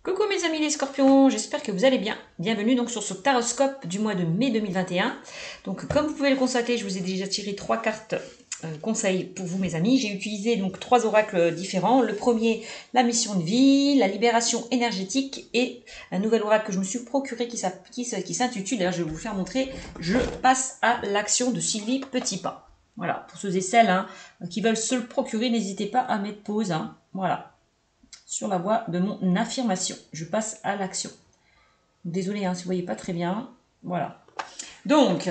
Coucou mes amis les scorpions, j'espère que vous allez bien. Bienvenue donc sur ce taroscope du mois de mai 2021. Donc comme vous pouvez le constater, je vous ai déjà tiré 3 cartes conseils pour vous mes amis. J'ai utilisé donc 3 oracles différents. Le premier, la mission de vie, la libération énergétique et un nouvel oracle que je me suis procuré qui s'intitule, d'ailleurs je vais vous faire montrer, je passe à l'action de Sylvie Petitpas. Voilà, pour ceux et celles qui veulent se le procurer, n'hésitez pas à mettre pause. Voilà. Sur la voie de mon affirmation. Je passe à l'action. Désolée si vous ne voyez pas très bien. Voilà. Donc,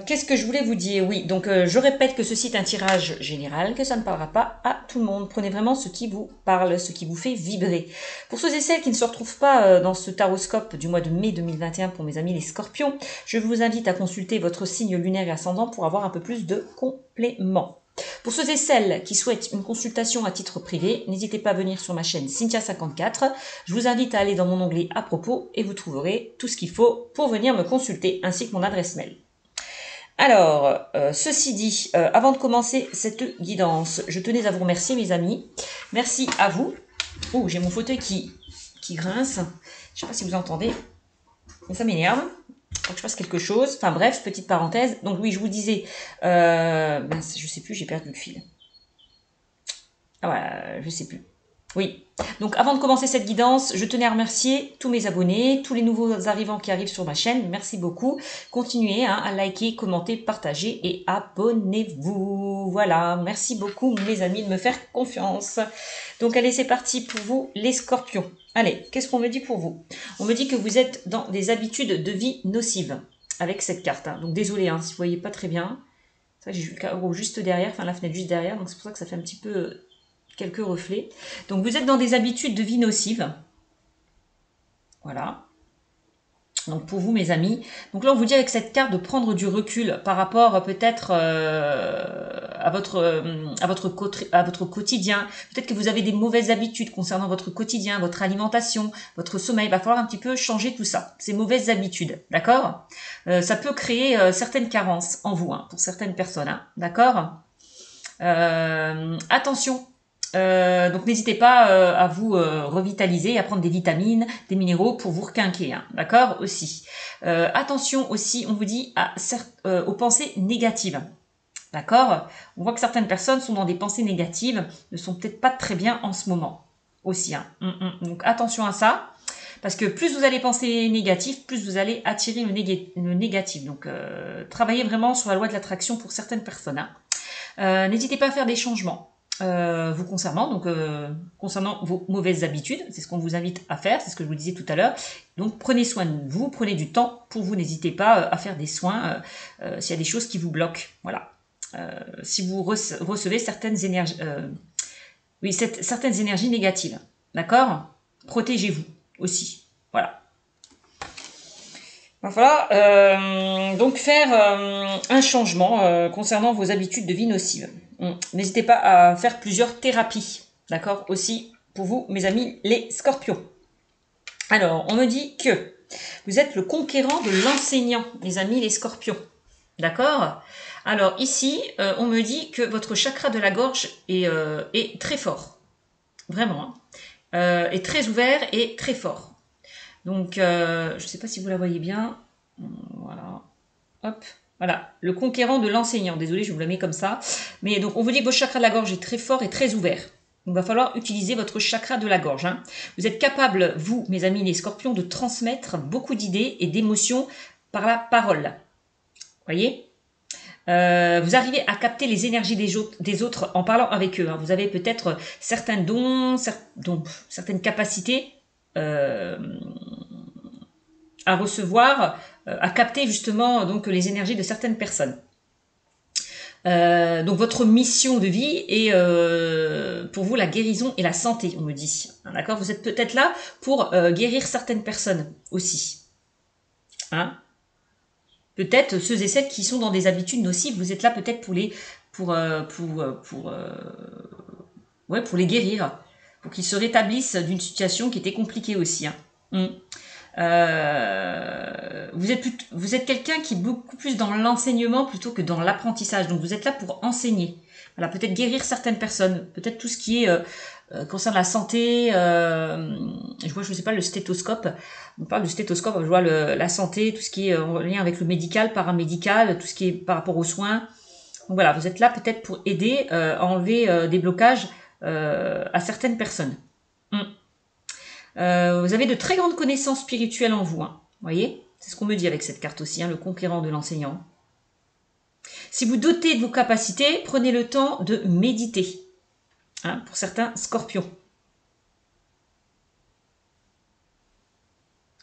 qu'est-ce que je voulais vous dire? Oui, donc je répète que ceci est un tirage général, que ça ne parlera pas à tout le monde. Prenez vraiment ce qui vous parle, ce qui vous fait vibrer. Pour ceux et celles qui ne se retrouvent pas dans ce taroscope du mois de mai 2021 pour mes amis les scorpions, je vous invite à consulter votre signe lunaire et ascendant pour avoir un peu plus de compléments. Pour ceux et celles qui souhaitent une consultation à titre privé, n'hésitez pas à venir sur ma chaîne Cynthia54. Je vous invite à aller dans mon onglet à propos et vous trouverez tout ce qu'il faut pour venir me consulter ainsi que mon adresse mail. Alors, ceci dit, avant de commencer cette guidance, je tenais à vous remercier mes amis. Merci à vous. Oh, j'ai mon fauteuil qui grince. Je ne sais pas si vous entendez, mais ça m'énerve. Faut que je fasse quelque chose. Enfin bref, petite parenthèse. Donc oui, je vous disais, je sais plus, j'ai perdu le fil. Ah voilà, je sais plus. Oui. Donc avant de commencer cette guidance, je tenais à remercier tous mes abonnés, tous les nouveaux arrivants qui arrivent sur ma chaîne. Merci beaucoup. Continuez à liker, commenter, partager et abonnez-vous. Voilà. Merci beaucoup mes amis de me faire confiance. Donc allez, c'est parti pour vous les scorpions. Allez, qu'est-ce qu'on me dit pour vous? On me dit que vous êtes dans des habitudes de vie nocives avec cette carte. Donc désolé si vous ne voyez pas très bien. C'est vrai que j'ai vu le carreau juste derrière, enfin la fenêtre juste derrière, donc c'est pour ça que ça fait un petit peu quelques reflets. Donc vous êtes dans des habitudes de vie nocives. Voilà. Donc pour vous mes amis, donc là on vous dit avec cette carte de prendre du recul par rapport peut-être à votre quotidien. Peut-être que vous avez des mauvaises habitudes concernant votre quotidien, votre alimentation, votre sommeil. Il va falloir un petit peu changer tout ça, ces mauvaises habitudes, d'accord? Ça peut créer certaines carences en vous, pour certaines personnes, d'accord? Attention. Donc n'hésitez pas à vous revitaliser, à prendre des vitamines, des minéraux pour vous requinquer, d'accord aussi. Attention aussi, on vous dit aux pensées négatives, d'accord. On voit que certaines personnes sont dans des pensées négatives, ne sont peut-être pas très bien en ce moment aussi. Donc attention à ça, parce que plus vous allez penser négatif, plus vous allez attirer le négatif. Donc travaillez vraiment sur la loi de l'attraction pour certaines personnes. N'hésitez pas à faire des changements vous concernant, donc concernant vos mauvaises habitudes, c'est ce qu'on vous invite à faire, c'est ce que je vous disais tout à l'heure. Donc prenez soin de vous, prenez du temps pour vous, n'hésitez pas à faire des soins s'il y a des choses qui vous bloquent. Voilà. Si vous recevez certaines énergies, certaines énergies négatives, d'accord? Protégez-vous aussi. Voilà. Il va falloir donc faire un changement concernant vos habitudes de vie nocives. N'hésitez pas à faire plusieurs thérapies, d'accord, aussi pour vous, mes amis, les scorpions. Alors, on me dit que vous êtes le conquérant de l'enseignant, mes amis, les scorpions, d'accord? Alors, ici, on me dit que votre chakra de la gorge est très fort, vraiment, est très ouvert et très fort. Donc, je ne sais pas si vous la voyez bien. Voilà. Hop. Voilà. Le conquérant de l'enseignant. Désolé, je vous la mets comme ça. Mais donc, on vous dit que votre chakra de la gorge est très fort et très ouvert. Donc, il va falloir utiliser votre chakra de la gorge. Vous êtes capable, vous, mes amis les scorpions, de transmettre beaucoup d'idées et d'émotions par la parole. Voyez ? Vous arrivez à capter les énergies des autres en parlant avec eux. Vous avez peut-être certains dons, certaines capacités à recevoir, à capter justement donc les énergies de certaines personnes. Donc votre mission de vie est pour vous la guérison et la santé, on me dit. D'accord, vous êtes peut-être là pour guérir certaines personnes aussi. Peut-être ceux et celles qui sont dans des habitudes nocives, vous êtes là peut-être pour les guérir, pour qu'ils se rétablissent d'une situation qui était compliquée aussi. Vous êtes quelqu'un qui est beaucoup plus dans l'enseignement plutôt que dans l'apprentissage. Donc vous êtes là pour enseigner. Voilà, peut-être guérir certaines personnes, peut-être tout ce qui est concerne la santé. Je sais pas, le stéthoscope. On parle du stéthoscope, je vois la santé, tout ce qui est en lien avec le médical, paramédical, tout ce qui est par rapport aux soins. Donc voilà, vous êtes là peut-être pour aider à enlever des blocages à certaines personnes. Vous avez de très grandes connaissances spirituelles en vous. Hein. Vous voyez, c'est ce qu'on me dit avec cette carte aussi, hein, le conquérant de l'enseignant. Si vous dotez de vos capacités, prenez le temps de méditer. Hein, pour certains scorpions.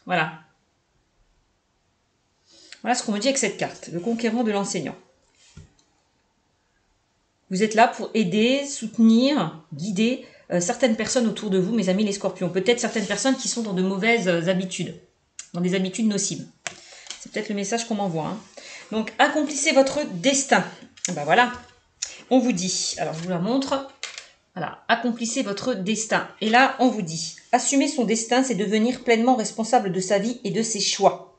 Voilà. Voilà ce qu'on me dit avec cette carte, le conquérant de l'enseignant. Vous êtes là pour aider, soutenir, guider certaines personnes autour de vous, mes amis les scorpions. Peut-être certaines personnes qui sont dans de mauvaises habitudes, dans des habitudes nocives. C'est peut-être le message qu'on m'envoie. Hein. Donc, accomplissez votre destin. Ben voilà, on vous dit, alors je vous la montre. Voilà, accomplissez votre destin. Et là, on vous dit, assumer son destin, c'est devenir pleinement responsable de sa vie et de ses choix.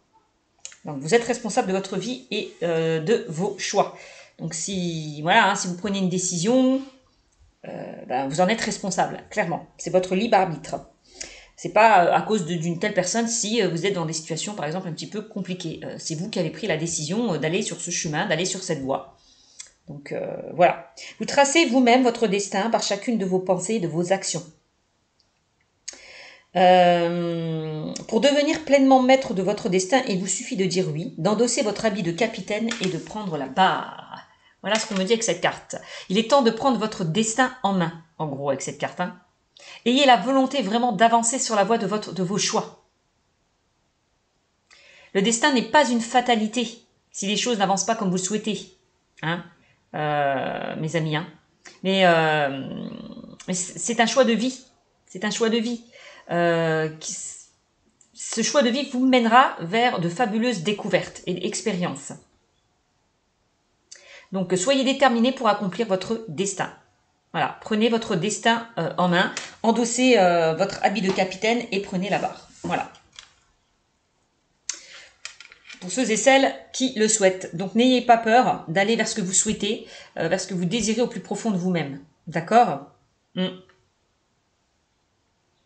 Donc, vous êtes responsable de votre vie et de vos choix. Donc, si vous prenez une décision, vous en êtes responsable, clairement. C'est votre libre arbitre. C'est pas à cause d'une telle personne si vous êtes dans des situations, par exemple, un petit peu compliquées. C'est vous qui avez pris la décision d'aller sur ce chemin, d'aller sur cette voie. Donc voilà, vous tracez vous-même votre destin par chacune de vos pensées et de vos actions. Pour devenir pleinement maître de votre destin, il vous suffit de dire oui, d'endosser votre habit de capitaine et de prendre la barre. Voilà ce qu'on me dit avec cette carte. Il est temps de prendre votre destin en main, en gros, avec cette carte. Hein. Ayez la volonté vraiment d'avancer sur la voie de vos choix. Le destin n'est pas une fatalité si les choses n'avancent pas comme vous le souhaitez. Hein. Mes amis, hein. Mais c'est un choix de vie. C'est un choix de vie. Ce choix de vie vous mènera vers de fabuleuses découvertes et expériences. Donc, soyez déterminés pour accomplir votre destin. Voilà, prenez votre destin en main, endossez votre habit de capitaine et prenez la barre. Voilà. Pour ceux et celles qui le souhaitent. Donc, n'ayez pas peur d'aller vers ce que vous souhaitez, vers ce que vous désirez au plus profond de vous-même. D'accord ?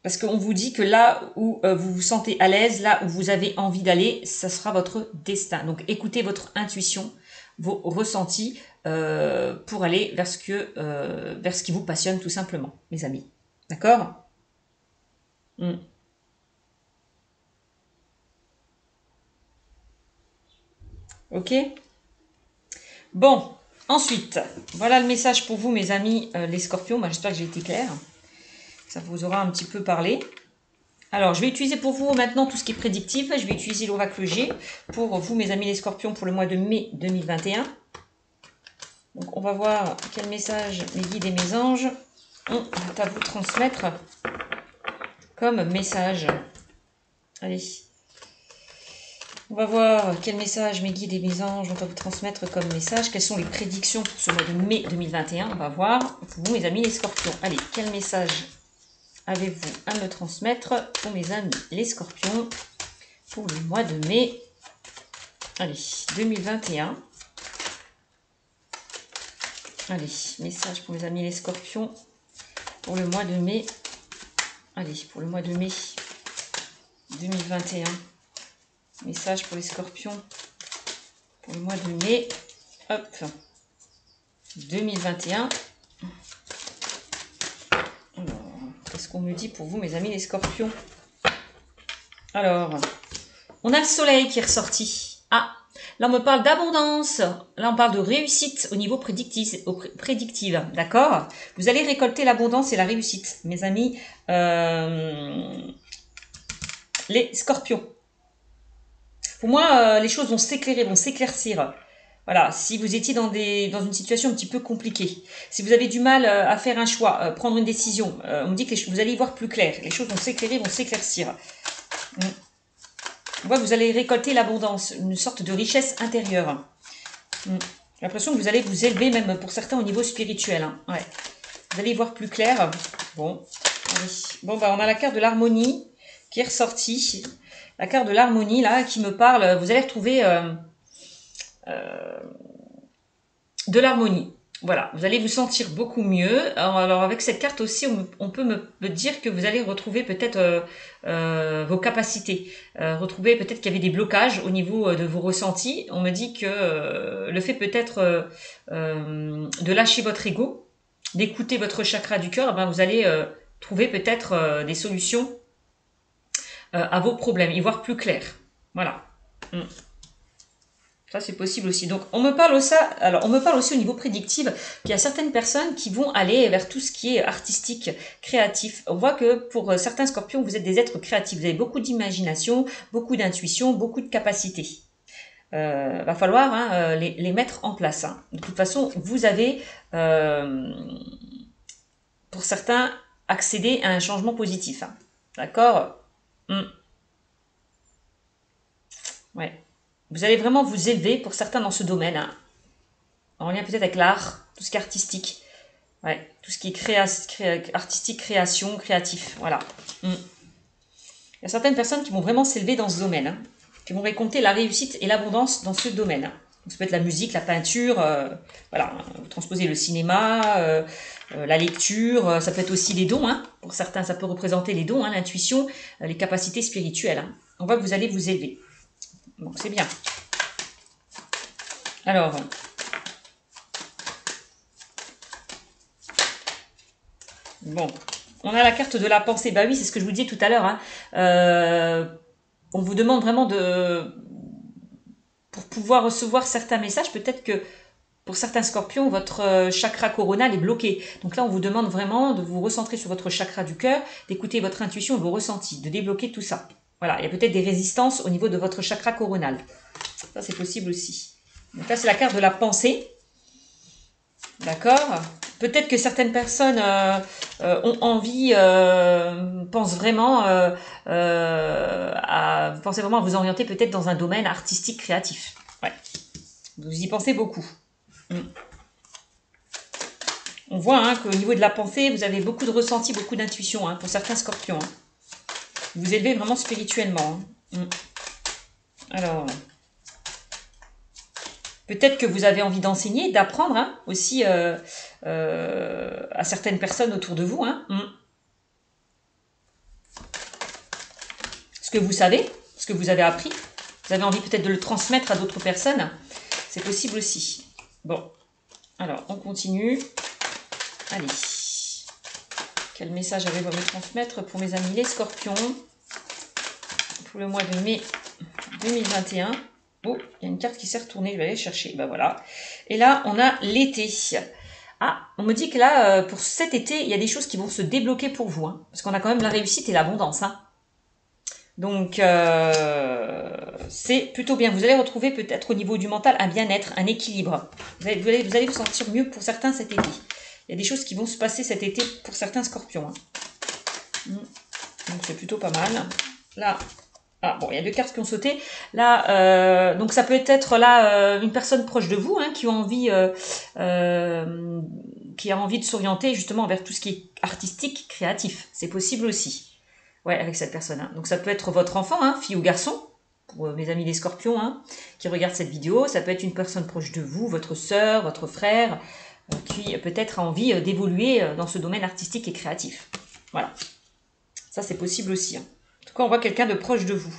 Parce qu'on vous dit que là où vous vous sentez à l'aise, là où vous avez envie d'aller, ça sera votre destin. Donc, écoutez votre intuition, vos ressentis pour aller vers ce qui vous passionne tout simplement, mes amis. D'accord ? Ok ? Bon, ensuite, voilà le message pour vous, mes amis les scorpions. Moi, j'espère que j'ai été claire. Ça vous aura un petit peu parlé. Alors, je vais utiliser pour vous maintenant tout ce qui est prédictif. Je vais utiliser l'oracle G pour vous, mes amis les scorpions, pour le mois de mai 2021. Donc, on va voir quel message mes guides et mes anges ont à vous transmettre comme message. Allez. On va voir quel message mes guides et mes anges ont à vous transmettre comme message. Quelles sont les prédictions pour ce mois de mai 2021. On va voir pour vous, mes amis les scorpions. Allez, quel message avez-vous à me transmettre pour mes amis les scorpions pour le mois de mai, allez, 2021. Allez, message pour mes amis les scorpions pour le mois de mai. Allez, pour le mois de mai 2021. Message pour les scorpions pour le mois de mai. Hop, 2021. Qu'est-ce qu'on me dit pour vous, mes amis les scorpions? Alors, on a le soleil qui est ressorti. Ah, là on me parle d'abondance. Là on parle de réussite au niveau prédictive. D'accord? Vous allez récolter l'abondance et la réussite, mes amis les scorpions. Pour moi, les choses vont s'éclairer, vont s'éclaircir. Voilà, si vous étiez dans une situation un petit peu compliquée, si vous avez du mal à faire un choix, prendre une décision, on me dit que vous allez y voir plus clair. Les choses vont s'éclairer, vont s'éclaircir. On voit que vous allez récolter l'abondance, une sorte de richesse intérieure. J'ai l'impression que vous allez vous élever, même pour certains, au niveau spirituel. Hein. Ouais. Vous allez y voir plus clair. Bon, allez. Bon, bah, on a la carte de l'harmonie qui est ressorti. La carte de l'harmonie, là, qui me parle. Vous allez retrouver de l'harmonie. Voilà, vous allez vous sentir beaucoup mieux. Alors avec cette carte aussi, on peut me dire que vous allez retrouver peut-être vos capacités. Retrouver peut-être qu'il y avait des blocages au niveau de vos ressentis. On me dit que le fait peut-être de lâcher votre ego, d'écouter votre chakra du cœur, ben vous allez trouver peut-être des solutions à vos problèmes, y voir plus clair. Voilà. Ça, c'est possible aussi. Donc, on me parle aussi au niveau prédictif qu'il y a certaines personnes qui vont aller vers tout ce qui est artistique, créatif. On voit que pour certains scorpions, vous êtes des êtres créatifs. Vous avez beaucoup d'imagination, beaucoup d'intuition, beaucoup de capacités. Va falloir les mettre en place. Hein. De toute façon, vous avez, pour certains, accédé à un changement positif. Hein. D'accord? Ouais. Vous allez vraiment vous élever pour certains dans ce domaine, hein, en lien peut-être avec l'art, tout ce qui est artistique, ouais, tout ce qui est artistique, création, créatif, voilà. Il y a certaines personnes qui vont vraiment s'élever dans ce domaine, hein, qui vont récolter la réussite et l'abondance dans ce domaine. Hein. Donc, ça peut être la musique, la peinture, voilà, vous transposez le cinéma, la lecture, ça peut être aussi les dons, hein, pour certains ça peut représenter les dons, hein, l'intuition, les capacités spirituelles. Hein. On voit que vous allez vous élever. Donc c'est bien. Alors, bon, on a la carte de la pensée. Bah oui, c'est ce que je vous disais tout à l'heure. Hein. On vous demande vraiment pour pouvoir recevoir certains messages, peut-être que pour certains scorpions, votre chakra coronal est bloqué. Donc là, on vous demande vraiment de vous recentrer sur votre chakra du cœur, d'écouter votre intuition, vos ressentis, de débloquer tout ça. Voilà, il y a peut-être des résistances au niveau de votre chakra coronal. Ça, c'est possible aussi. Donc là, c'est la carte de la pensée. D'accord? Peut-être que certaines personnes ont envie, pensez vraiment à vous orienter peut-être dans un domaine artistique, créatif. Ouais. Vous y pensez beaucoup. On voit hein, qu'au niveau de la pensée, vous avez beaucoup de ressenti, beaucoup d'intuition hein, pour certains scorpions. Hein. Vous élevez vraiment spirituellement. Hein. Alors, peut-être que vous avez envie d'enseigner, d'apprendre hein, aussi à certaines personnes autour de vous. Hein. Ce que vous savez, ce que vous avez appris. Vous avez envie peut-être de le transmettre à d'autres personnes. C'est possible aussi. Bon, alors on continue. Allez. Quel message avez-vous à me transmettre pour mes amis les scorpions pour le mois de mai 2021? Oh, il y a une carte qui s'est retournée, je vais aller chercher. Ben voilà. Et là, on a l'été. Ah, on me dit que là, pour cet été, il y a des choses qui vont se débloquer pour vous. Hein, parce qu'on a quand même la réussite et l'abondance. Hein. Donc, c'est plutôt bien. Vous allez retrouver peut-être au niveau du mental un bien-être, un équilibre. Vous allez vous sentir mieux pour certains cet été. Il y a des choses qui vont se passer cet été pour certains scorpions. Hein. Donc, c'est plutôt pas mal. Là, ah, bon, il y a deux cartes qui ont sauté. Là, donc ça peut être là une personne proche de vous hein, qui a envie de s'orienter justement vers tout ce qui est artistique, créatif. C'est possible aussi. Ouais, avec cette personne. Hein. Donc ça peut être votre enfant, hein, fille ou garçon, pour mes amis les scorpions, hein, qui regardent cette vidéo. Ça peut être une personne proche de vous, votre sœur, votre frère, qui peut-être a envie d'évoluer dans ce domaine artistique et créatif. Voilà. Ça, c'est possible aussi. Hein. En tout cas, on voit quelqu'un de proche de vous.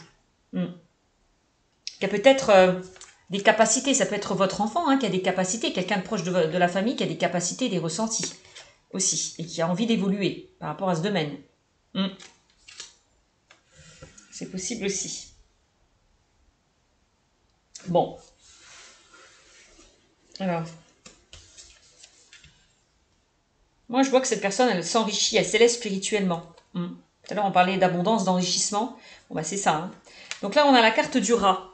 Qui a peut-être des capacités. Ça peut être votre enfant hein, qui a des capacités. Quelqu'un de proche de la famille qui a des capacités, des ressentis aussi. Et qui a envie d'évoluer par rapport à ce domaine. C'est possible aussi. Bon. Alors. Moi, je vois que cette personne, elle s'enrichit, elle s'élève spirituellement. Tout à l'heure, on parlait d'abondance, d'enrichissement. Bon, bah, c'est ça. Hein. Donc là, on a la carte du rat.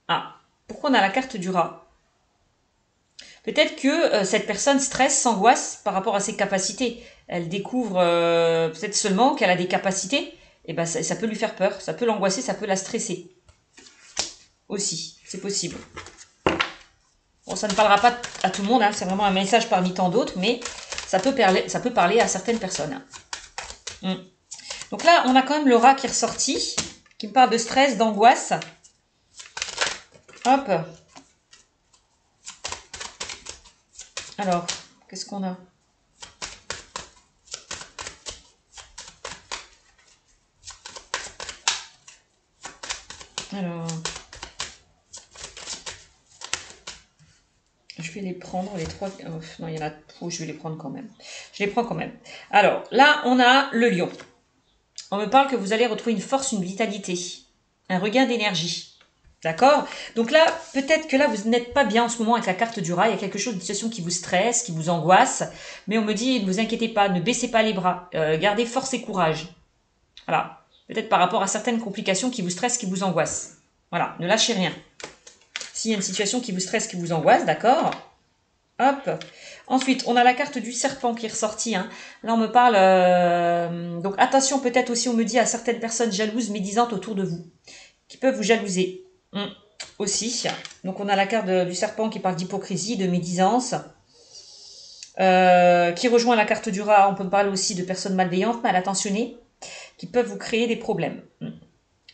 Ah, pourquoi on a la carte du rat? Peut-être que cette personne stresse, s'angoisse par rapport à ses capacités. Elle découvre peut-être seulement qu'elle a des capacités. Et ben, ça peut lui faire peur, ça peut l'angoisser, ça peut la stresser. Aussi, c'est possible. Bon, ça ne parlera pas à tout le monde, hein, c'est vraiment un message parmi tant d'autres, mais ça peut parler à certaines personnes. Donc là, on a quand même le rat qui est ressorti, qui me parle de stress, d'angoisse. Hop. Alors, qu'est-ce qu'on a? Alors, je vais les prendre, les trois. Oh, non, il y en a. Oh, je vais les prendre quand même. Je les prends quand même. Alors, là, on a le lion. On me parle que vous allez retrouver une force, une vitalité, un regain d'énergie. D'accord? Donc là, peut-être que là, vous n'êtes pas bien en ce moment avec la carte du rat. Il y a quelque chose, une situation qui vous stresse, qui vous angoisse. Mais on me dit, ne vous inquiétez pas, ne baissez pas les bras. Gardez force et courage. Voilà. Peut-être par rapport à certaines complications qui vous stressent, qui vous angoissent. Voilà. Ne lâchez rien. S'il y a une situation qui vous stresse, qui vous angoisse, d'accord? Hop. Ensuite, on a la carte du serpent qui est ressortie. Hein. Là, on me parle... donc, attention, peut-être aussi, on me dit à certaines personnes jalouses, médisantes autour de vous, qui peuvent vous jalouser. Aussi. Donc, on a la carte du serpent qui parle d'hypocrisie, de médisance, qui rejoint la carte du rat. On peut parler aussi de personnes malveillantes, mal intentionnées, qui peuvent vous créer des problèmes.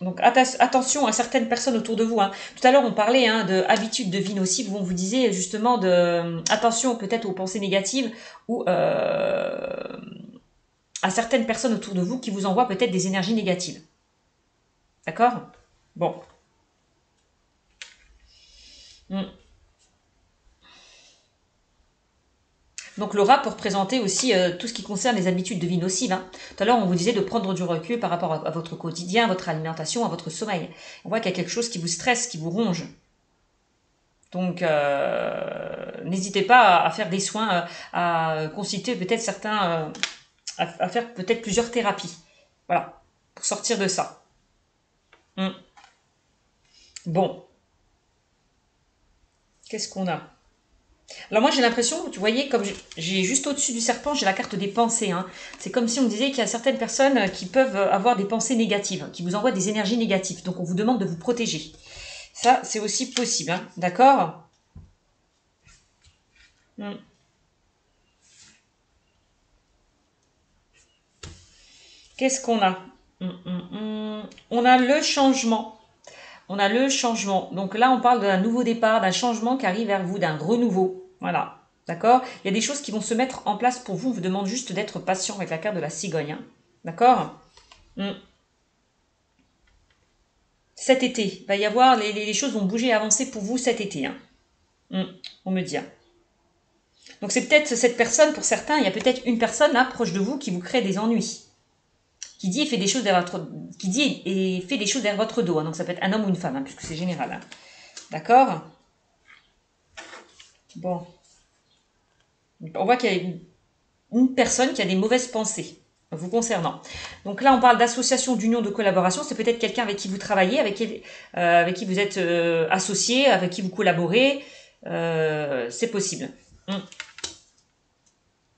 Donc attention à certaines personnes autour de vous. Hein. Tout à l'heure, on parlait de habitudes de vie nocives où on vous disait justement de attention peut-être aux pensées négatives ou à certaines personnes autour de vous qui vous envoient peut-être des énergies négatives. D'accord? Bon. Donc le rat peut représenter aussi tout ce qui concerne les habitudes de vie nocives. Hein. Tout à l'heure, on vous disait de prendre du recul par rapport à votre quotidien, à votre alimentation, à votre sommeil. On voit qu'il y a quelque chose qui vous stresse, qui vous ronge. Donc, n'hésitez pas à faire des soins, à consulter peut-être certains, à faire peut-être plusieurs thérapies. Voilà, pour sortir de ça. Bon, qu'est-ce qu'on a? Alors moi j'ai l'impression, tu voyez, comme j'ai juste au-dessus du serpent, j'ai la carte des pensées. Hein. C'est comme si on me disait qu'il y a certaines personnes qui peuvent avoir des pensées négatives, qui vous envoient des énergies négatives. Donc on vous demande de vous protéger. Ça, c'est aussi possible, hein. D'accord? Qu'est-ce qu'on a? On a le changement. On a le changement. Donc là, on parle d'un nouveau départ, d'un changement qui arrive vers vous, d'un renouveau. Voilà. D'accord? Il y a des choses qui vont se mettre en place pour vous. On vous demande juste d'être patient avec la carte de la cigogne. Hein. D'accord? Cet été, il va y avoir, les choses vont bouger et avancer pour vous cet été. Hein. On me dit. Hein. Donc c'est peut-être cette personne, pour certains, il y a peut-être une personne là, proche de vous, qui vous crée des ennuis. Qui dit et fait des choses derrière votre, qui dit et fait des choses derrière votre dos. Hein. Donc ça peut être un homme ou une femme, hein, puisque c'est général. Hein. D'accord? Bon. On voit qu'il y a une personne qui a des mauvaises pensées vous concernant. Donc là, on parle d'association, d'union, de collaboration. C'est peut-être quelqu'un avec qui vous travaillez, avec qui vous êtes associé, avec qui vous collaborez. C'est possible.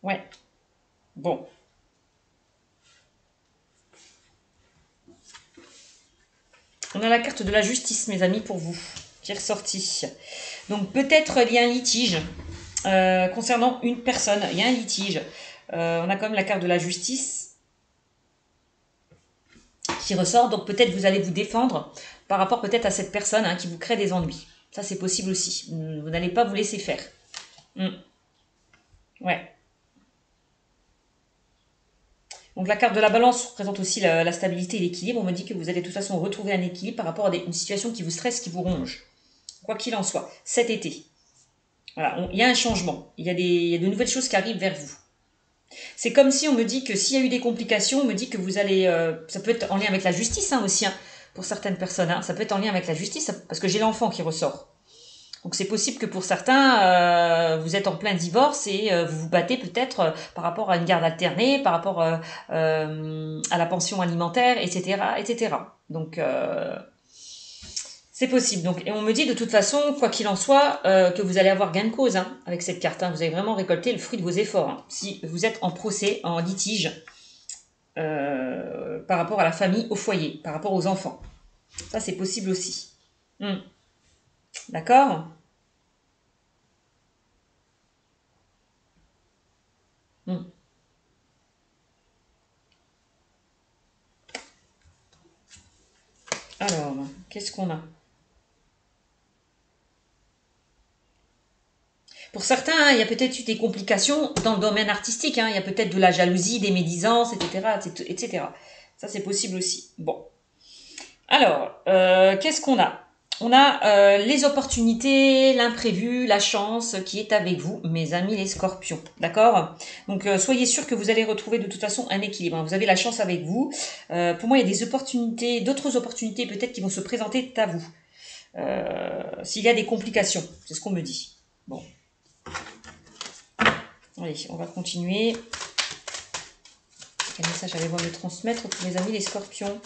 Ouais. Bon. On a la carte de la justice, mes amis, pour vous, qui est ressortie. Donc peut-être il y a un litige concernant une personne. Il y a un litige. On a quand même la carte de la justice qui ressort. Donc peut-être vous allez vous défendre par rapport peut-être à cette personne qui vous crée des ennuis. Ça c'est possible aussi. Vous n'allez pas vous laisser faire. Ouais. Donc la carte de la balance représente aussi la stabilité et l'équilibre. On me dit que vous allez de toute façon retrouver un équilibre par rapport à une situation qui vous stresse, qui vous ronge. Quoi qu'il en soit, cet été. Voilà, il y a un changement. Il y a de nouvelles choses qui arrivent vers vous. C'est comme si on me dit que s'il y a eu des complications, on me dit que vous allez... ça peut être en lien avec la justice aussi, pour certaines personnes. Ça peut être en lien avec la justice, parce que j'ai l'enfant qui ressort. Donc c'est possible que pour certains, vous êtes en plein divorce et vous vous battez peut-être par rapport à une garde alternée, par rapport à la pension alimentaire, etc. etc. Donc c'est possible. Donc, et on me dit de toute façon, quoi qu'il en soit, que vous allez avoir gain de cause avec cette carte. Vous allez vraiment récolter le fruit de vos efforts. Si vous êtes en procès, en litige, par rapport à la famille, au foyer, par rapport aux enfants. Ça, c'est possible aussi. D'accord? Alors, qu'est-ce qu'on a? Pour certains, hein, il y a peut-être eu des complications dans le domaine artistique. Hein. Il y a peut-être de la jalousie, des médisances, etc., etc. Ça, c'est possible aussi. Bon. Alors, qu'est-ce qu'on a? On a les opportunités, l'imprévu, la chance qui est avec vous, mes amis les scorpions. D'accord? Donc, soyez sûrs que vous allez retrouver de toute façon un équilibre. Hein. Vous avez la chance avec vous. Pour moi, il y a des opportunités, d'autres opportunités peut-être qui vont se présenter à vous. S'il y a des complications, c'est ce qu'on me dit. Bon. Allez, on va continuer. Quel message allez-vous me transmettre pour mes amis les scorpions?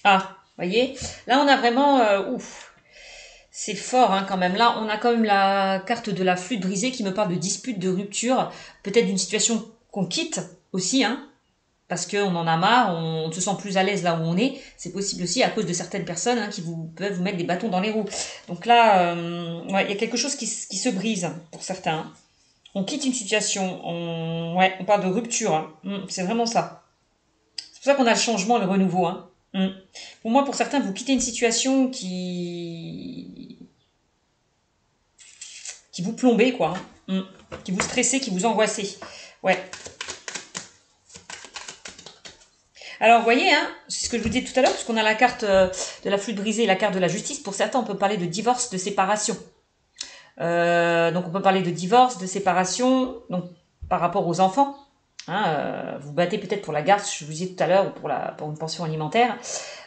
Ah, voyez, là on a vraiment... ouf, c'est fort hein, quand même. Là, on a quand même la carte de la flûte brisée qui me parle de dispute, de rupture, peut-être d'une situation qu'on quitte aussi, hein, parce qu'on en a marre, on se sent plus à l'aise là où on est. C'est possible aussi à cause de certaines personnes hein, qui peuvent vous mettre des bâtons dans les roues. Donc là, ouais, il y a quelque chose qui se brise pour certains. Hein. On quitte une situation, on parle de rupture, hein. C'est vraiment ça. C'est pour ça qu'on a le changement, le renouveau. Hein. Pour moi, pour certains, vous quittez une situation qui vous plombait, quoi. Qui vous stressait, qui vous angoissait. Ouais. Alors, vous voyez, hein, c'est ce que je vous disais tout à l'heure, puisqu'on a la carte de la flûte brisée et la carte de la justice. Pour certains, on peut parler de divorce, de séparation. Donc, on peut parler de divorce, de séparation, donc par rapport aux enfants. Hein, vous battez peut-être pour la garde, je vous disais tout à l'heure, ou pour une pension alimentaire.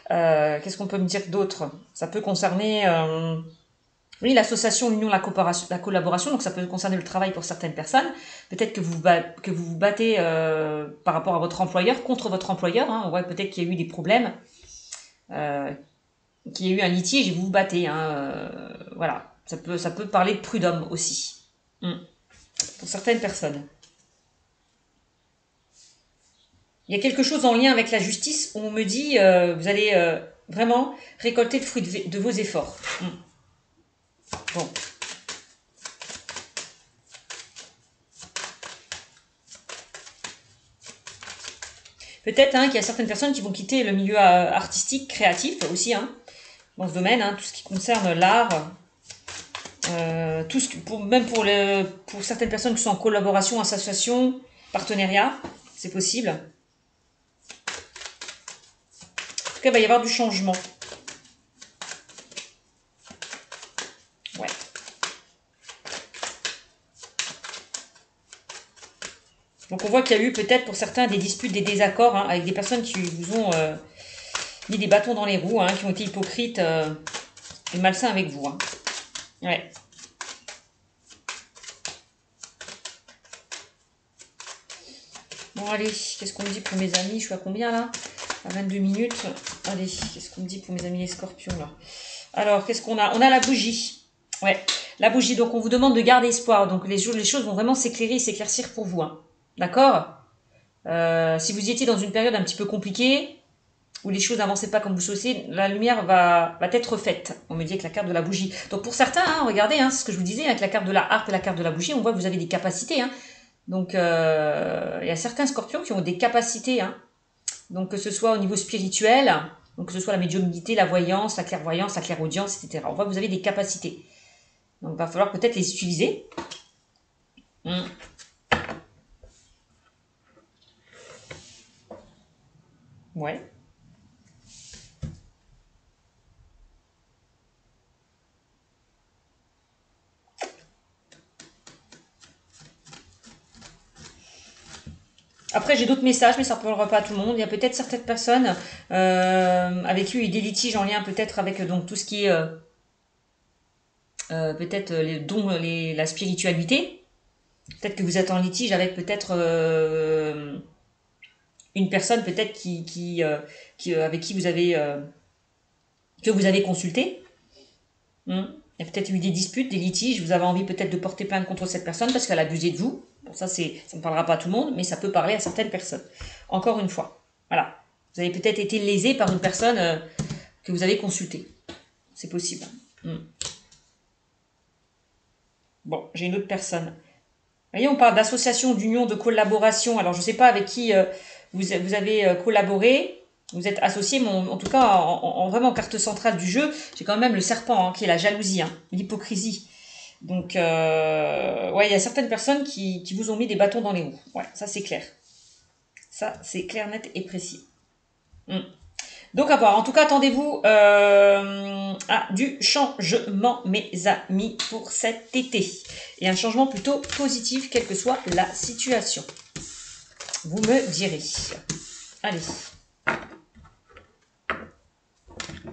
Qu'est-ce qu'on peut me dire d'autre? Ça peut concerner oui, l'association, l'union, la collaboration, donc ça peut concerner le travail pour certaines personnes. Peut-être que vous vous battez par rapport à votre employeur, contre votre employeur. Hein. On voit peut-être qu'il y a eu des problèmes, qu'il y a eu un litige et vous vous battez. Hein. Voilà, ça peut parler de prud'homme aussi, pour certaines personnes. Il y a quelque chose en lien avec la justice où on me dit vous allez vraiment récolter le fruit de vos efforts. Bon. Peut-être hein, qu'il y a certaines personnes qui vont quitter le milieu artistique, créatif aussi, hein, dans ce domaine, hein, tout ce qui concerne l'art, tout ce que, même pour certaines personnes qui sont en collaboration, association, partenariat, c'est possible. En tout cas, il va y avoir du changement. Ouais. Donc on voit qu'il y a eu peut-être pour certains des disputes, des désaccords hein, avec des personnes qui vous ont mis des bâtons dans les roues, hein, qui ont été hypocrites et malsains avec vous. Hein. Ouais. Bon allez, qu'est-ce qu'on me dit pour mes amis? Je suis à combien là? À 22 minutes. Allez, qu'est-ce qu'on me dit pour mes amis les scorpions là? Alors, qu'est-ce qu'on a? On a la bougie. Ouais, la bougie. Donc on vous demande de garder espoir. Donc les choses vont vraiment s'éclairer et s'éclaircir pour vous. Hein. D'accord? Si vous étiez dans une période un petit peu compliquée, où les choses n'avançaient pas comme vous souhaitez, la lumière va être faite. On me dit avec la carte de la bougie. Donc pour certains, hein, regardez, hein, c'est ce que je vous disais, avec la carte de la harpe et la carte de la bougie, on voit que vous avez des capacités. Hein. Donc il y a certains scorpions qui ont des capacités. Hein. Donc que ce soit au niveau spirituel, donc que ce soit la médiumnité, la voyance, la clairvoyance, la clairaudience, etc. On voit que vous avez des capacités. Donc il va falloir peut-être les utiliser. Ouais. Après, j'ai d'autres messages, mais ça ne parlera pas à tout le monde. Il y a peut-être certaines personnes avec qui il y a eu des litiges en lien peut-être avec donc tout ce qui est peut-être les dons, la spiritualité. Peut-être que vous êtes en litige avec peut-être une personne peut-être avec qui vous avez que vous avez consulté. Il y a peut-être eu des disputes, des litiges. Vous avez envie peut-être de porter plainte contre cette personne parce qu'elle a abusé de vous. Bon, ça ne parlera pas à tout le monde, mais ça peut parler à certaines personnes. Encore une fois, voilà. Vous avez peut-être été lésé par une personne que vous avez consultée. C'est possible. Bon, j'ai une autre personne. Vous voyez, on parle d'association, d'union, de collaboration. Alors, je ne sais pas avec qui vous avez collaboré. Vous êtes associés, mais en tout cas, vraiment carte centrale du jeu, j'ai quand même le serpent, hein, qui est la jalousie, hein, l'hypocrisie. Donc, ouais, il y a certaines personnes qui vous ont mis des bâtons dans les roues. Ouais, ça c'est clair. Ça, c'est clair, net et précis. Mm. Donc à voir. En tout cas, attendez-vous à du changement, mes amis, pour cet été. Et un changement plutôt positif, quelle que soit la situation. Vous me direz. Allez.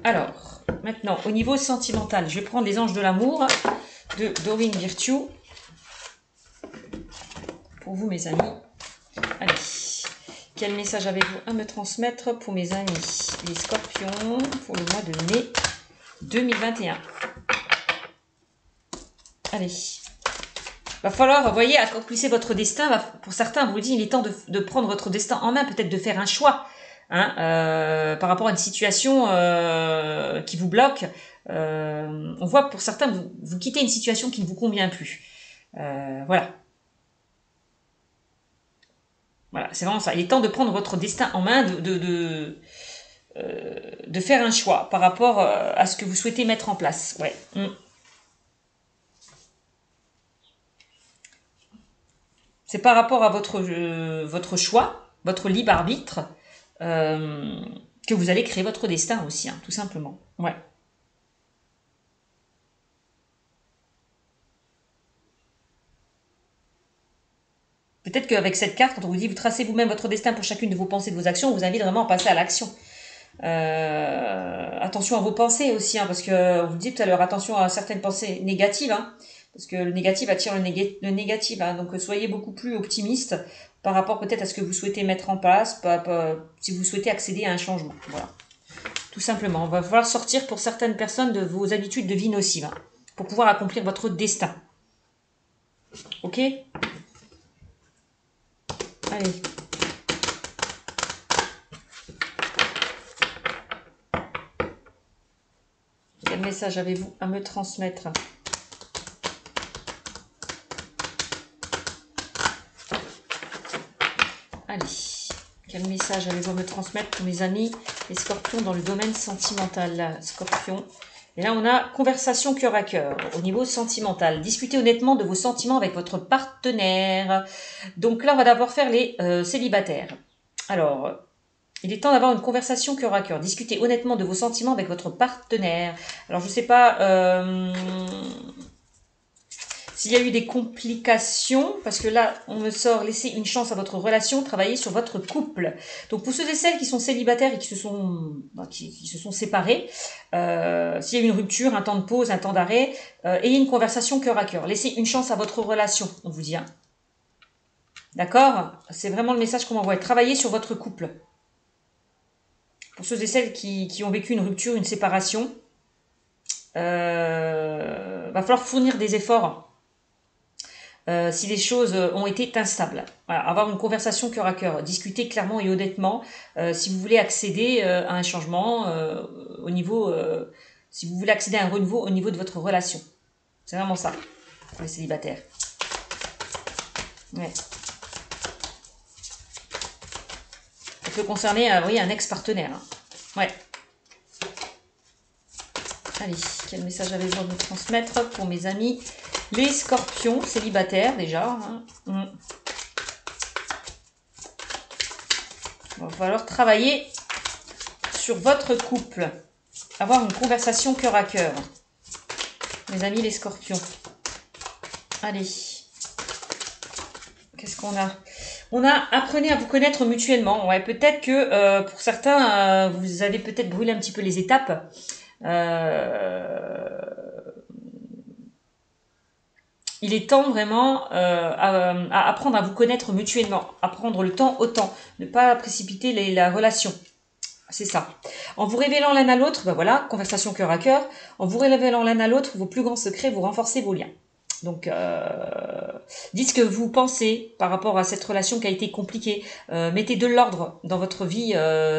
Alors, maintenant, au niveau sentimental, je vais prendre les anges de l'amour de Doreen Virtue. Pour vous, mes amis. Allez. Quel message avez-vous à me transmettre pour mes amis, les scorpions, pour le mois de mai 2021? Allez. Va falloir, vous voyez, accomplir votre destin. Pour certains, vous dit, il est temps de prendre votre destin en main, peut-être de faire un choix, hein, par rapport à une situation qui vous bloque. On voit que pour certains, vous quittez une situation qui ne vous convient plus. Voilà. Voilà, c'est vraiment ça. Il est temps de prendre votre destin en main, de faire un choix par rapport à ce que vous souhaitez mettre en place. Ouais. C'est par rapport à votre choix, votre libre arbitre, que vous allez créer votre destin aussi, hein, tout simplement. Ouais. Peut-être qu'avec cette carte, quand on vous dit vous tracez vous-même votre destin pour chacune de vos pensées, de vos actions, on vous invite vraiment à passer à l'action. Attention à vos pensées aussi, hein, parce que on vous dit tout à l'heure, attention à certaines pensées négatives, hein, parce que le négatif attire le négatif, hein, donc soyez beaucoup plus optimiste par rapport peut-être à ce que vous souhaitez mettre en place, si vous souhaitez accéder à un changement. Voilà, tout simplement. On va falloir sortir pour certaines personnes de vos habitudes de vie nocives, hein, pour pouvoir accomplir votre destin. Ok ? Allez. Quel message avez-vous à me transmettre? Allez. Quel message avez-vous à me transmettre pour mes amis, les scorpions, dans le domaine sentimental? Scorpion. Et là, on a conversation cœur à cœur au niveau sentimental. Discutez honnêtement de vos sentiments avec votre partenaire. Donc là, on va d'abord faire les célibataires. Alors, il est temps d'avoir une conversation cœur à cœur. Discutez honnêtement de vos sentiments avec votre partenaire. Alors, je ne sais pas s'il y a eu des complications, parce que là, on me sort laisser une chance à votre relation, travailler sur votre couple. Donc, pour ceux et celles qui sont célibataires et qui se sont séparés, s'il y a eu une rupture, un temps de pause, un temps d'arrêt, ayez une conversation cœur à cœur. Laissez une chance à votre relation, on vous dit. Hein. D'accord? C'est vraiment le message qu'on m'envoie. Travaillez sur votre couple. Pour ceux et celles qui ont vécu une rupture, une séparation, va falloir fournir des efforts si les choses ont été instables. Voilà, avoir une conversation cœur à cœur, discuter clairement et honnêtement si vous voulez accéder à un changement au niveau, si vous voulez accéder à un renouveau au niveau de votre relation. C'est vraiment ça, pour les célibataires. Ouais. Ça peut concerner oui, un ex-partenaire. Hein. Ouais. Allez, quel message avez-vous à me transmettre pour mes amis les scorpions célibataires déjà. Hein. Il va falloir travailler sur votre couple. Avoir une conversation cœur à cœur. Mes amis les scorpions. Allez. Qu'est-ce qu'on a? On a apprenez à vous connaître mutuellement. Ouais, peut-être que pour certains, vous avez peut-être brûlé un petit peu les étapes. Il est temps vraiment à apprendre à vous connaître mutuellement, à prendre le temps au temps, ne pas précipiter la relation. C'est ça. En vous révélant l'un à l'autre, ben voilà, conversation cœur à cœur, en vous révélant l'un à l'autre vos plus grands secrets, vous renforcez vos liens. Donc, dites ce que vous pensez par rapport à cette relation qui a été compliquée. Mettez de l'ordre dans votre vie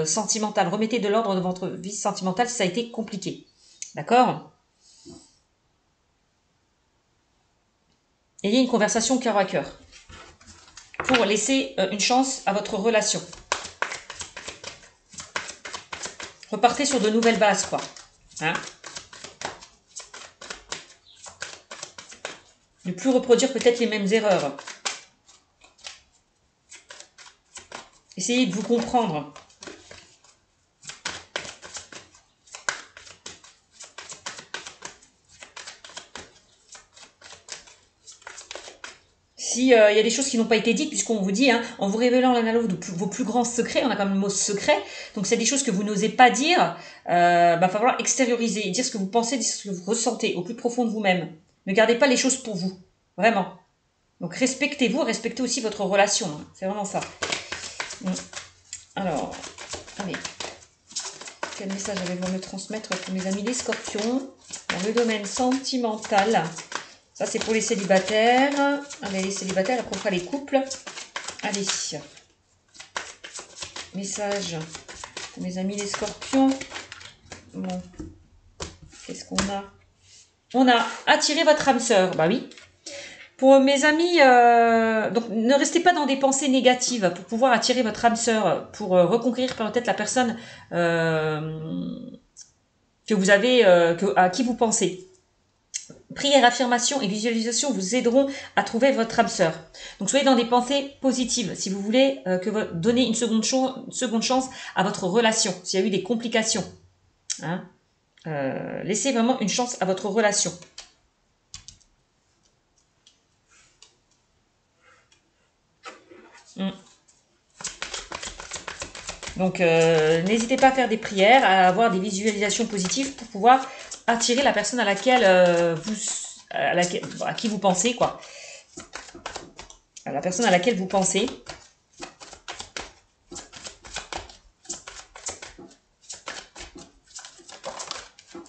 sentimentale. Remettez de l'ordre dans votre vie sentimentale si ça a été compliqué. D'accord ? Ayez une conversation cœur à cœur pour laisser une chance à votre relation. Repartez sur de nouvelles bases, quoi. Hein? Ne plus reproduire peut-être les mêmes erreurs. Essayez de vous comprendre. Si y a des choses qui n'ont pas été dites, puisqu'on vous dit, hein, en vous révélant l'un à l'autre vos plus grands secrets, on a quand même le mot secret, donc c'est des choses que vous n'osez pas dire, va falloir extérioriser, dire ce que vous pensez, dire ce que vous ressentez au plus profond de vous-même. Ne gardez pas les choses pour vous, vraiment. Donc respectez-vous, respectez aussi votre relation, hein. C'est vraiment ça. Alors, allez, quel message avez-vous à me transmettre pour mes amis les scorpions dans le domaine sentimental? Ça, c'est pour les célibataires. Allez, les célibataires, après on fera les couples. Allez. Message pour mes amis les scorpions. Bon. Qu'est-ce qu'on a? On a attiré votre âme sœur. Bah oui. Pour mes amis, donc ne restez pas dans des pensées négatives pour pouvoir attirer votre âme sœur, pour reconquérir peut-être la personne que vous avez, à qui vous pensez. Prière, affirmation et visualisation vous aideront à trouver votre âme sœur. Donc soyez dans des pensées positives si vous voulez donner une seconde chance à votre relation, s'il y a eu des complications. Hein, laissez vraiment une chance à votre relation. Donc n'hésitez pas à faire des prières, à avoir des visualisations positives pour pouvoir attirer la personne à qui vous pensez, quoi. À la personne à laquelle vous pensez.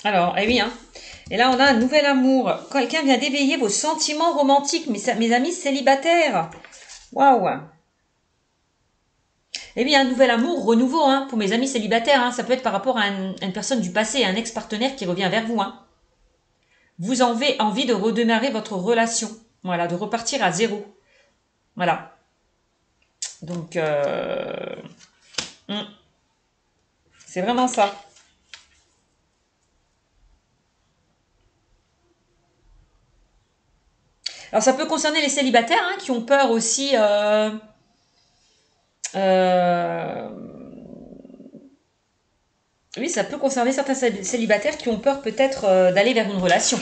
Alors, eh oui, hein. Et là, on a un nouvel amour. Quand quelqu'un vient d'éveiller vos sentiments romantiques, mes amis célibataires. Waouh! Eh bien, un nouvel amour, renouveau, hein, pour mes amis célibataires. Hein. Ça peut être par rapport à une personne du passé, un ex-partenaire qui revient vers vous. Hein. Vous avez envie de redémarrer votre relation. Voilà, de repartir à zéro. Voilà. Donc, c'est vraiment ça. Alors, ça peut concerner les célibataires hein, qui ont peur aussi... oui, ça peut concerner certains célibataires qui ont peur peut-être d'aller vers une relation.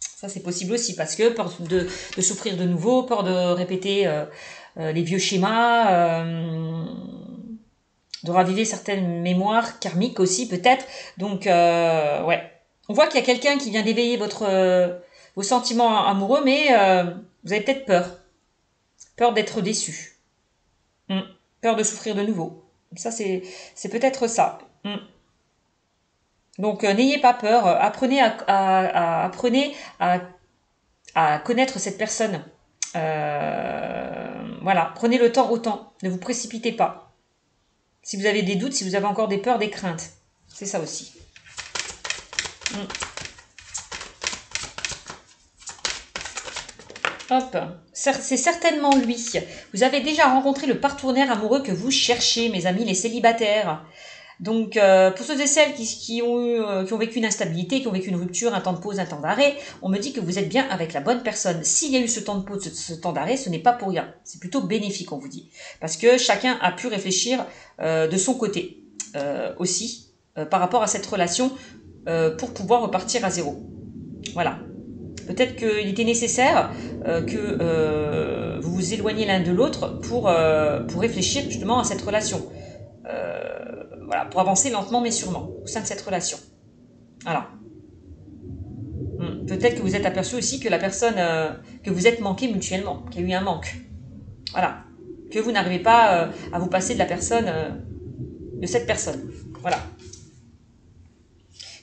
Ça, c'est possible aussi parce que peur de souffrir de nouveau, peur de répéter les vieux schémas, de raviver certaines mémoires karmiques aussi peut-être. Donc, ouais. On voit qu'il y a quelqu'un qui vient d'éveiller vos sentiments amoureux, mais vous avez peut-être peur. Peur d'être déçu. Peur de souffrir de nouveau. Ça, c'est peut-être ça. Donc, n'ayez pas peur. Apprenez à connaître cette personne. Voilà. Prenez le temps au temps. Ne vous précipitez pas. Si vous avez des doutes, si vous avez encore des peurs, des craintes. C'est ça aussi. Hop, c'est certainement lui. Vous avez déjà rencontré le partenaire amoureux que vous cherchez, mes amis, les célibataires. Donc, pour ceux et celles qui ont vécu une instabilité, qui ont vécu une rupture, un temps de pause, un temps d'arrêt, on me dit que vous êtes bien avec la bonne personne. S'il y a eu ce temps de pause, ce temps d'arrêt, ce n'est pas pour rien. C'est plutôt bénéfique, on vous dit. Parce que chacun a pu réfléchir de son côté aussi par rapport à cette relation pour pouvoir repartir à zéro. Voilà. Peut-être qu'il était nécessaire que vous vous éloigniez l'un de l'autre pour réfléchir justement à cette relation. Voilà, pour avancer lentement mais sûrement au sein de cette relation. Voilà. Peut-être que vous êtes aperçu aussi que la personne que vous êtes manqué mutuellement, qu'il y a eu un manque. Voilà. Que vous n'arrivez pas à vous passer de la personne, de cette personne. Voilà.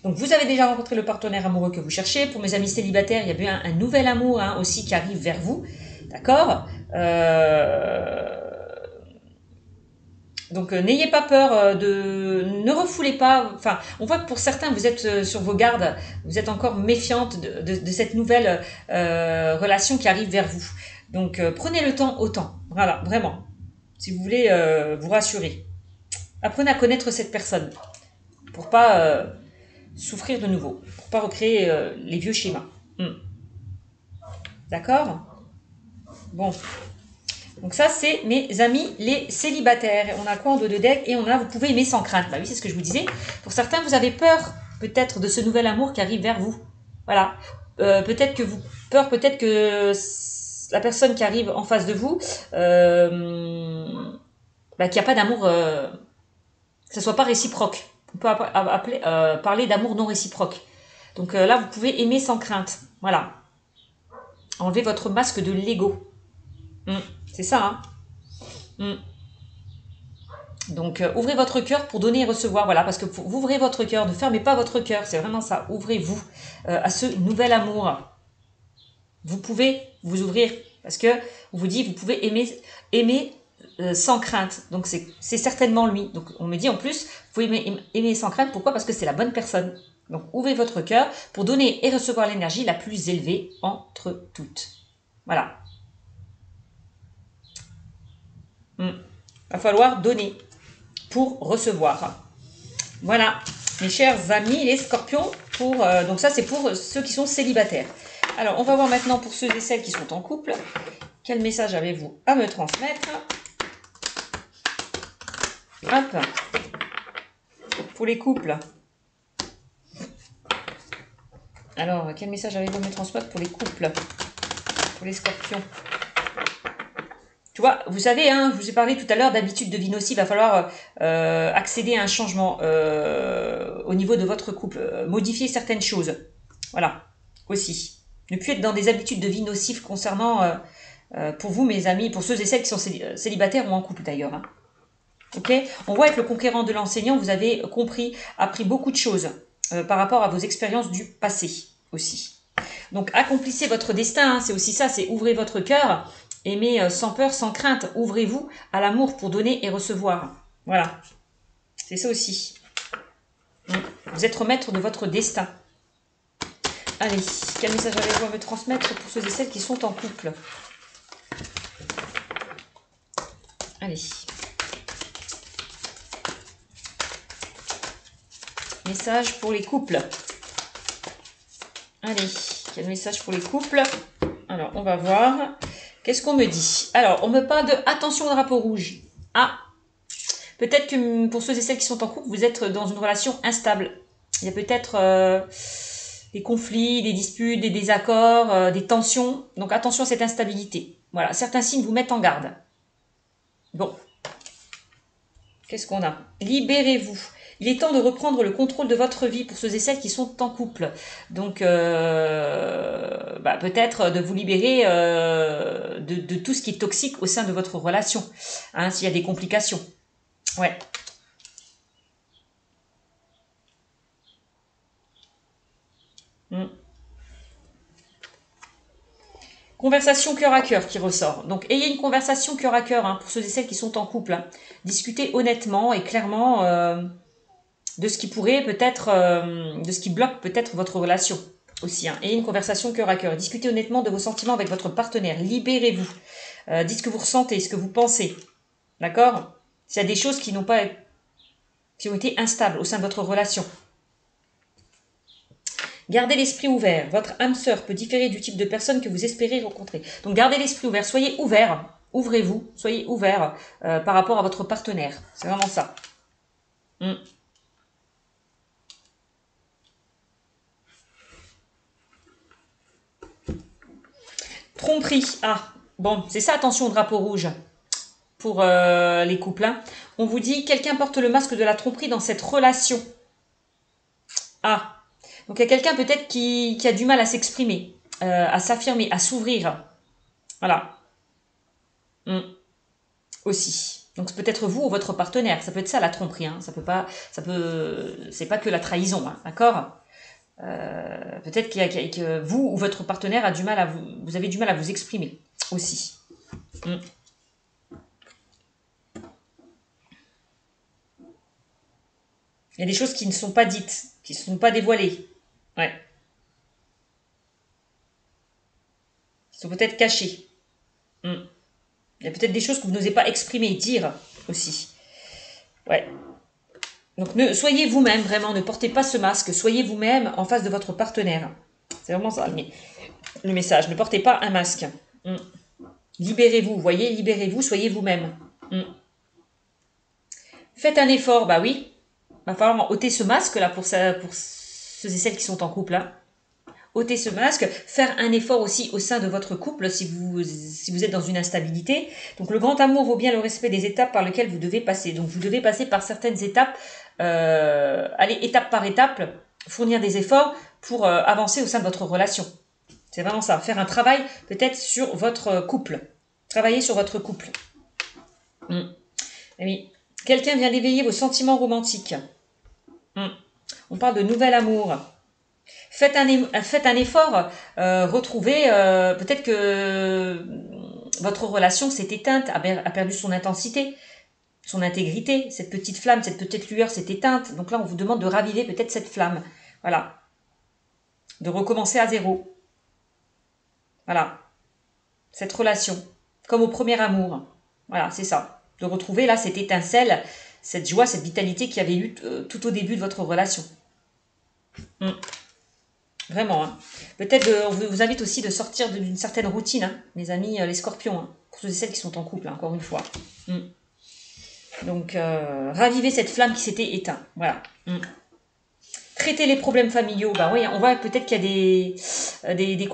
Donc, vous avez déjà rencontré le partenaire amoureux que vous cherchez. Pour mes amis célibataires, il y a bien un nouvel amour hein, aussi qui arrive vers vous. D'accord Donc, n'ayez pas peur ne refoulez pas... Enfin, on voit que pour certains, vous êtes sur vos gardes. Vous êtes encore méfiante de cette nouvelle relation qui arrive vers vous. Donc, prenez le temps au temps. Voilà, vraiment. Si vous voulez vous rassurer. Apprenez à connaître cette personne. pour pas souffrir de nouveau, pour pas recréer les vieux schémas. D'accord? Bon. Donc ça, c'est mes amis les célibataires. On a quoi en dos de deck? Et on a, vous pouvez aimer sans crainte. Bah oui, c'est ce que je vous disais. Pour certains, vous avez peur peut-être de ce nouvel amour qui arrive vers vous. Voilà. Peut-être que vous, peur peut-être que la personne qui arrive en face de vous, qu'il n'y a pas d'amour, que ce soit pas réciproque. On peut parler d'amour non réciproque. Donc là, vous pouvez aimer sans crainte. Voilà. Enlevez votre masque de l'ego. C'est ça, hein. Donc, ouvrez votre cœur pour donner et recevoir. Voilà, parce que vous ouvrez votre cœur, ne fermez pas votre cœur. C'est vraiment ça. Ouvrez-vous à ce nouvel amour. Vous pouvez vous ouvrir parce que on vous dit, vous pouvez aimer sans crainte. Donc, c'est certainement lui. Donc, on me dit en plus, vous pouvez aimer sans crainte. Pourquoi? Parce que c'est la bonne personne. Donc, ouvrez votre cœur pour donner et recevoir l'énergie la plus élevée entre toutes. Voilà. Va falloir donner pour recevoir. Voilà, mes chers amis, les scorpions. Donc ça, c'est pour ceux qui sont célibataires. Alors, on va voir maintenant pour ceux et celles qui sont en couple. Quel message avez-vous à me transmettre? Hop. Pour les couples. Alors, quel message avez-vous à me transmettre pour les couples? Pour les scorpions. Tu vois, vous savez, hein, je vous ai parlé tout à l'heure d'habitude de vie nocive. Il va falloir accéder à un changement au niveau de votre couple. Modifier certaines choses. Voilà, aussi. Ne plus être dans des habitudes de vie nocives concernant, pour vous, mes amis, pour ceux et celles qui sont célibataires ou en couple d'ailleurs. Hein. Ok. On voit avec le conquérant de l'enseignant, vous avez compris, appris beaucoup de choses par rapport à vos expériences du passé aussi. Donc, accomplissez votre destin. Hein, c'est aussi ça, c'est ouvrez votre cœur. Aimez sans peur, sans crainte. Ouvrez-vous à l'amour pour donner et recevoir. Voilà. C'est ça aussi. Vous êtes maître de votre destin. Allez, quel message avez-vous à me transmettre pour ceux et celles qui sont en couple? Allez. Message pour les couples. Allez, quel message pour les couples? Alors, on va voir. Qu'est-ce qu'on me dit? Alors, on me parle de attention au drapeau rouge. Ah, peut-être que pour ceux et celles qui sont en couple, vous êtes dans une relation instable. Il y a peut-être des conflits, des disputes, des désaccords, des tensions. Donc, attention à cette instabilité. Voilà, certains signes vous mettent en garde. Bon. Qu'est-ce qu'on a? Libérez-vous. Il est temps de reprendre le contrôle de votre vie pour ceux et celles qui sont en couple. Donc, peut-être de vous libérer de tout ce qui est toxique au sein de votre relation. Hein, s'il y a des complications. Ouais. Conversation cœur à cœur qui ressort. Donc, ayez une conversation cœur à cœur hein, pour ceux et celles qui sont en couple. Hein. Discutez honnêtement et clairement de ce qui pourrait peut-être, de ce qui bloque peut-être votre relation aussi. Hein. Ayez une conversation cœur à cœur. Discutez honnêtement de vos sentiments avec votre partenaire. Libérez-vous. Dites ce que vous ressentez, ce que vous pensez. D'accord? S'il y a des choses qui ont été instables au sein de votre relation. Gardez l'esprit ouvert. Votre âme sœur peut différer du type de personne que vous espérez rencontrer. Donc gardez l'esprit ouvert. Soyez ouvert. Ouvrez-vous. Soyez ouvert par rapport à votre partenaire. C'est vraiment ça. Tromperie. Ah, bon, c'est ça, attention au drapeau rouge pour les couples. Hein. On vous dit, quelqu'un porte le masque de la tromperie dans cette relation. Ah, donc il y a quelqu'un peut-être qui a du mal à s'exprimer, à s'affirmer, à s'ouvrir. Voilà. Aussi. Donc c'est peut-être vous ou votre partenaire. Ça peut être ça la tromperie. Hein. C'est pas que la trahison, hein, d'accord. Peut-être que vous ou votre partenaire a du mal vous avez du mal à vous exprimer aussi. Il y a des choses qui ne sont pas dites, qui ne sont pas dévoilées. Ouais. Qui sont peut-être cachées. Il y a peut-être des choses que vous n'osez pas exprimer, dire aussi. Ouais. Donc, soyez vous-même, vraiment, ne portez pas ce masque, soyez vous-même en face de votre partenaire. C'est vraiment ça, le message. Ne portez pas un masque. Libérez-vous, voyez, libérez-vous, soyez vous-même. Faites un effort, bah oui. Va falloir ôter ce masque là pour ceux et celles qui sont en couple. Hein. Ôter ce masque, faire un effort aussi au sein de votre couple si vous êtes dans une instabilité. Donc le grand amour vaut bien le respect des étapes par lesquelles vous devez passer. Donc vous devez passer par certaines étapes, aller étape par étape, fournir des efforts pour avancer au sein de votre relation. C'est vraiment ça, faire un travail peut-être sur votre couple. Travailler sur votre couple. Oui. Quelqu'un vient d'éveiller vos sentiments romantiques. On parle de nouvel amour. Faites un effort, retrouvez, peut-être que votre relation s'est éteinte, a perdu son intensité, son intégrité, cette petite flamme, cette petite lueur s'est éteinte. Donc là, on vous demande de raviver peut-être cette flamme. Voilà. De recommencer à zéro. Voilà. Cette relation. Comme au premier amour. Voilà, c'est ça. De retrouver là cette étincelle, cette joie, cette vitalité qu'il y avait eu tout au début de votre relation. Vraiment. Hein. Peut-être, on vous invite aussi de sortir d'une certaine routine, hein, mes amis les scorpions, hein, pour ceux et celles qui sont en couple, hein, encore une fois. Donc, ravivez cette flamme qui s'était éteinte. Voilà. Traiter les problèmes familiaux. Bah oui, on voit peut-être qu'il y a des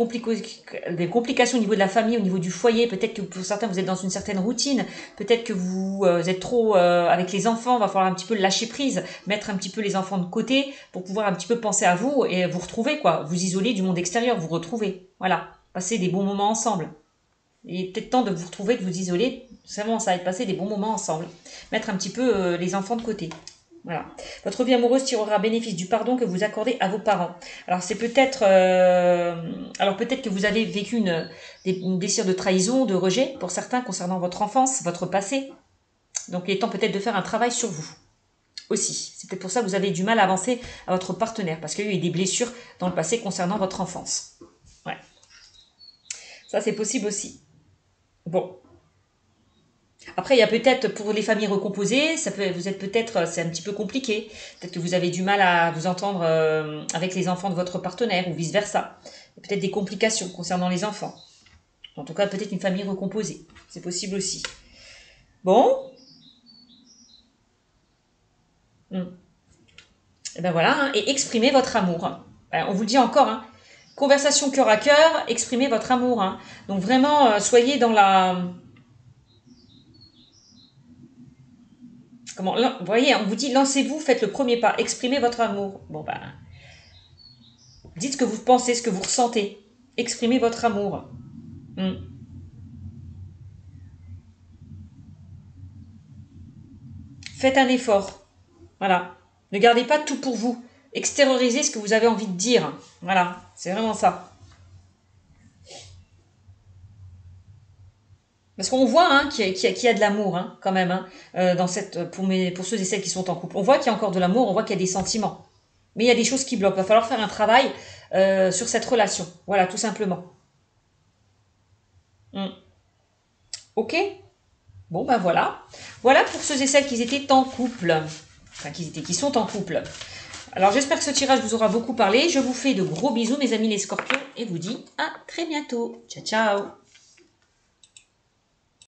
complications au niveau de la famille, au niveau du foyer. Peut-être que pour certains, vous êtes dans une certaine routine. Peut-être que vous êtes trop avec les enfants. Il va falloir un petit peu lâcher prise, mettre un petit peu les enfants de côté pour pouvoir un petit peu penser à vous et vous retrouver, quoi. Vous isoler du monde extérieur, vous retrouver. Voilà. Passer des bons moments ensemble. Il est peut-être temps de vous retrouver, de vous isoler. C'est vraiment ça, et de passer des bons moments ensemble. Mettre un petit peu les enfants de côté. Voilà. Votre vie amoureuse tirera bénéfice du pardon que vous accordez à vos parents. Alors c'est peut-être, alors peut-être que vous avez vécu une désir de trahison, de rejet pour certains concernant votre enfance, votre passé. Donc il est temps peut-être de faire un travail sur vous aussi. C'est peut-être pour ça que vous avez du mal à avancer à votre partenaire parce qu'il y a eu des blessures dans le passé concernant votre enfance. Ouais. Ça c'est possible aussi. Bon. Après, il y a peut-être pour les familles recomposées, vous êtes peut-être, c'est un petit peu compliqué. Peut-être que vous avez du mal à vous entendre avec les enfants de votre partenaire ou vice versa. Il y a peut-être des complications concernant les enfants. En tout cas, peut-être une famille recomposée. C'est possible aussi. Bon. Et ben voilà. Hein. Et exprimez votre amour. On vous le dit encore. Hein. Conversation cœur à cœur. Exprimez votre amour. Hein. Donc vraiment, soyez dans la... Vous voyez, on vous dit, lancez-vous, faites le premier pas, exprimez votre amour. Bon, ben, dites ce que vous pensez, ce que vous ressentez. Exprimez votre amour. Faites un effort. Voilà. Ne gardez pas tout pour vous. Extériorisez ce que vous avez envie de dire. Voilà, c'est vraiment ça. Parce qu'on voit hein, qu'il y a de l'amour hein, quand même hein, pour ceux et celles qui sont en couple. On voit qu'il y a encore de l'amour, on voit qu'il y a des sentiments. Mais il y a des choses qui bloquent. Il va falloir faire un travail sur cette relation. Voilà, tout simplement. Ok. Bon, ben voilà. Voilà pour ceux et celles qui étaient en couple. Enfin, qui sont en couple. Alors, j'espère que ce tirage vous aura beaucoup parlé. Je vous fais de gros bisous, mes amis les scorpions, et vous dis à très bientôt. Ciao, ciao.